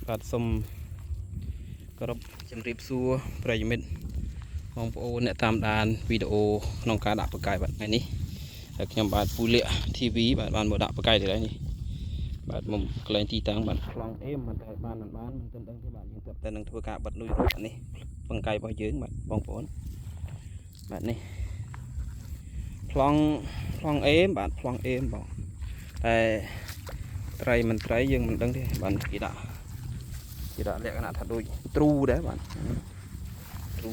បាទសូមគោរពជំរាបសួរប្រិយមិត្តបងប្អូនអ្នកតាមដានវីដេអូក្នុងការដាក់បកាយបាទថ្ងៃនេះហើយខ្ញុំបាទពូលាក់ TV បាទបានមកដាក់បកាយទៅហើយនេះបាទមកកន្លែងទីតាំងបាទខ្លងអេមមិនតែបានមិនទិនដឹងទេបាទយើងទៅនឹងធ្វើការបិទនុយរូបនេះបកាយរបស់យើងបាទបងប្អូនបាទនេះខ្លងអេមបាទខ្លងអេមបងតែត្រីមិនត្រីយើងមិនដឹងទេបាទគេដាក់លក្ខណៈថាដូចទ្រូដែរបាទទ្រូ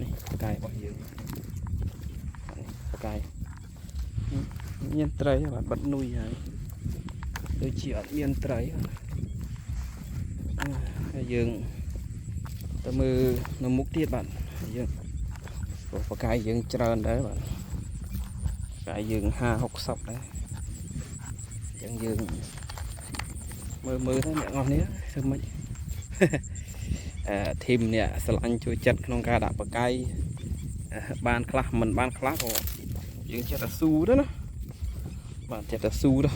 នេះបកាយរបស់យើងបកាយមានត្រីបាទបិទនុយហើយដូចជាអត់មានត្រីហើយយើងទៅមើលនៅមុខទៀតបាទយើងបកាយយើងច្រើនដែរបាទបកាយយើង50-60ដែរអញ្ចឹងយើងមើលទៅអ្នកនរនេះធ្វើម៉េចធីមនេះស្រឡាញ់ជួយចិត្តក្នុងការដាក់បកាយបានខ្លះមិនបានខ្លះក៏យើងចិត្តតែស៊ូទៅណាបាទចិត្តតែស៊ូទៅ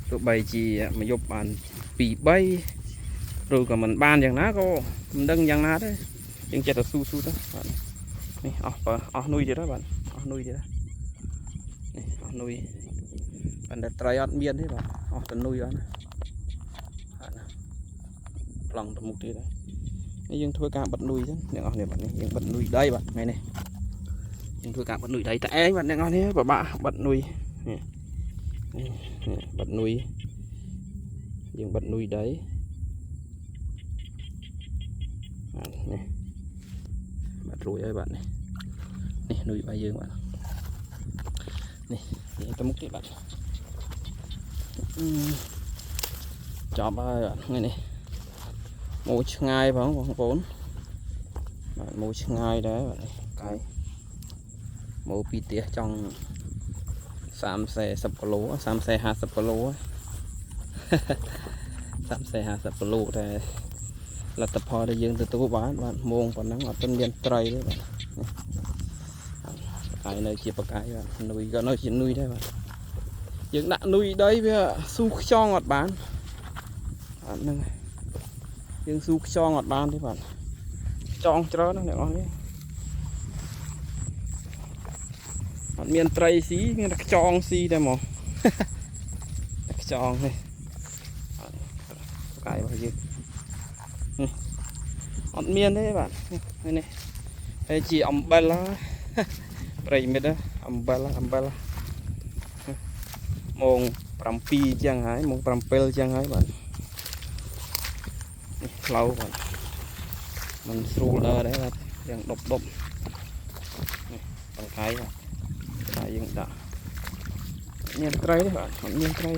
ទោះបីជាមកយប់បាន2-3ឬក៏មិនបានយ៉ាងណាក៏មិនដឹងយ៉ាងណាទេយើងចិត្តតែស៊ូទៅបាទនេះអស់នុយទៀតហើយបាទអស់នុយទៀតនេះអស់នុយប៉ុន្តែត្រីអត់មានទេបាទអស់តែនុយអត់ណាប្លង់ទៅមុខទៀតហើយនេះយើងធ្វើការបិទនុយចឹងអ្នកនរនេះបាទនេះយើងបិទនុយដីបាទថ្ងៃនេះយើងធ្វើការបិទនុយដីតែឯងបាទអ្នកនរនេះពិបាកបិទនុយនេះបិទនុយយើងបិទនុយដីបាទនេះបាត់រួចហើយបាទនេះនុយរបស់យើងបាទនេះយើងទៅមុខទៀតបាទចប់ហើយបាទថ្ងៃនេះមកឆ្ងាយផងបងប្អូនបាទមកឆ្ងាយដែរបាទកាយមកពីផ្ទះចង់30-40 គីឡូ30-50 គីឡូ30-50 គីឡូតែលទ្ធផលដែលយើងទទួលបានបាទមងប៉ុណ្ណឹងអត់ទាន់មានត្រីទេបាទហើយនៅជាបកាយបាទនុយក៏នៅជានុយដែរបាទយើងដាក់នុយដីវាស៊ូខ្យងអត់បានអត់ហ្នឹងយើងស៊ូខ្យងអត់បានទេបាទចងច្រើនណាស់អ្នកនរនេះអត់មានត្រីស៊ីមានតែខ្យងស៊ីតែហ្មងតែខ្យងនេះបកាយរបស់យើងអត់មានទេបាទនេះហើយជាអំបិលប្រិយមិត្តអំបិលម៉ោង7ចឹងហើយម៉ោង7ចឹងហើយបាទនេះផ្លូវបាទมันស្រួលដែរបាទយ៉ាងដប់នេះបង្កាយបាទតែយើងដាក់មានត្រីទេបាទអត់មានត្រី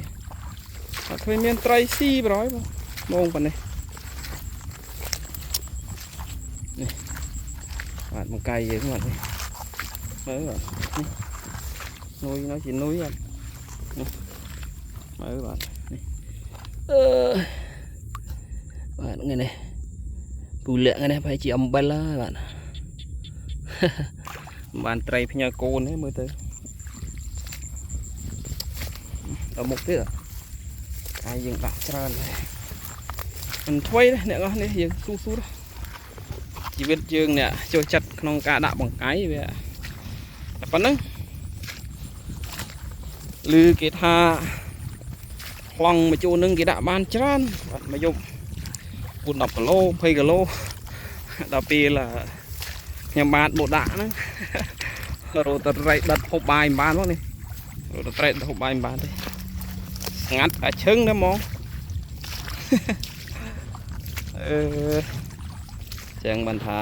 អត់ឃើញមានត្រីស៊ីប្រហើយបាទម៉ោងប៉ុណ្នេះនេះបាទបង្កាយយើងបាទនេះមើលបាទនេះនុយnó chỉ nuôi anhមើលបាទនេះបាទថ្ងៃនេះពូលាក់ថ្ងៃនេះប្រហែលជាអំបិលហើយបាទបានត្រីផ្ញើកូនទេមើលទៅដល់មុខទៀតហើយយើងដាក់ច្រើនហើយមិនថ្មីទេអ្នកនរនេះយើងស៊ូជីវិតយើងអ្នកចូលចិត្តក្នុងការដាក់បង្កាយវាប៉ុណ្ណឹងឮគេថាខ្លងមកជួននឹងគេដាក់បានច្រើនបាទមកយក10 គីឡូ20 គីឡូដល់ពេលខ្ញុំបានបូដាក់ហ្នឹងរត់ទៅត្រីដិតហូបបាយមិនបានមកនេះរត់ទៅត្រីហូបបាយមិនបានទេស្ងាត់តែឈឹងណាហ្មងចឹងបានថា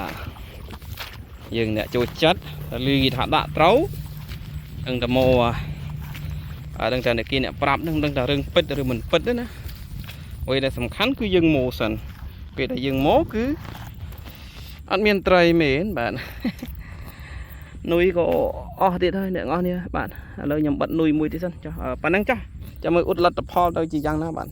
យើងអ្នកចូលចិត្តឮគេថាដាក់ត្រូវដឹងតែមកដឹងតែអ្នកប្រាប់នឹងដឹងតែរឿងពិតឬមិនពិតទេណាអ្វីដែលសំខាន់គឺយើងមកសិនពេលដែលយើងមកគឺអត់មានត្រីមែនបាទនុយក៏អស់ទៀតហើយអ្នកនរនេះបាទឥឡូវខ្ញុំបិទនុយមួយទៀតសិនចុះប៉ណ្ណឹងចុះចាំមើលអ៊ុតលទ្ធផលទៅជាយ៉ាងណាបាទ